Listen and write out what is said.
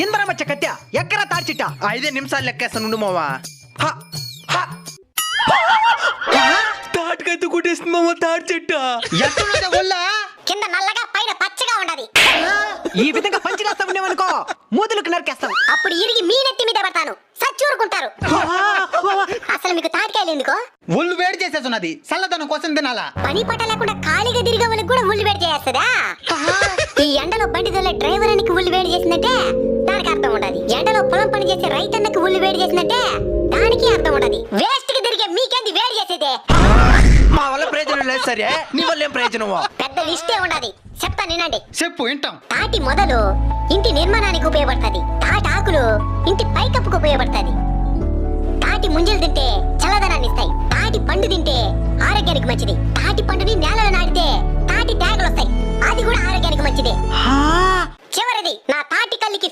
ఇంద్రమచ్చ కత్య ఎక్కరా తాడ్చిట్ట 5 నిమిషాలు లెక్కేస్తాను ఉండు మావా. తాటికైతే కొట్టేస్తుంది మామ తాటి చెట్ట. ఎట్టున్నదే ఒళ్ళ కింద నల్లగా పైన పచ్చగా ఉండదు. ఈ విధంగా పంచిరేస్తా ఉండేవనుకో మూతులకు నరికేస్తాం. అప్పుడు ఇరిగి మీ నెత్తి మీద పడతాను, సచ్చూరుకుంటారు. అసలు మీకు తాటికాయలు ఎందుకో? ఒళ్ళు వేడి చేసేస్తున్నది, చల్లదనం కోసం తినాలా. పని పట్ట లేకుండా ఖాళీగా తిరిగే వాళ్ళకి కూడా ఉల్లి వేడి చేస్తుందా? ఈ ఎండలో బండి తోలే డ్రైవర్ అనికి ఉల్లి వేడి చేసిందంటే దానికి అర్థం ఉండదు. ఎండలో పొలం పని చేసే రైతన్నకి ఉల్లి వేడి చేసిందంటే దానికి అర్థం ఉండదు. వేస్ట్ కి తిరిగే మీకేంది వేడి చేసేదే? మా వల్ల ప్రయోజనం లేదు సరే, నీ వల్ల ఏం ప్రయోజనమో? పెద్ద లిస్టే ఉండదు, చెప్తా వినండి. చెప్పు వింటాం. తాటి మొదలు ఇంటి నిర్మాణానికి ఉపయోగపడుతుంది. తాటి ఆకులు ఇంటి పైకప్పుకు ఉపయోగపడుతుంది. తాటి ముంజలు తింటే చల్లదనాన్ని ఇస్తాయి. తాటి పండు తింటే ఆరోగ్యానికి మంచిది. తాటి పండుని నేలలో నాటితే తాటి తేగలు వస్తాయి, అది కూడా ఆరోగ్యానికి మంచిది. చివరిది నా తాటి కల్లికి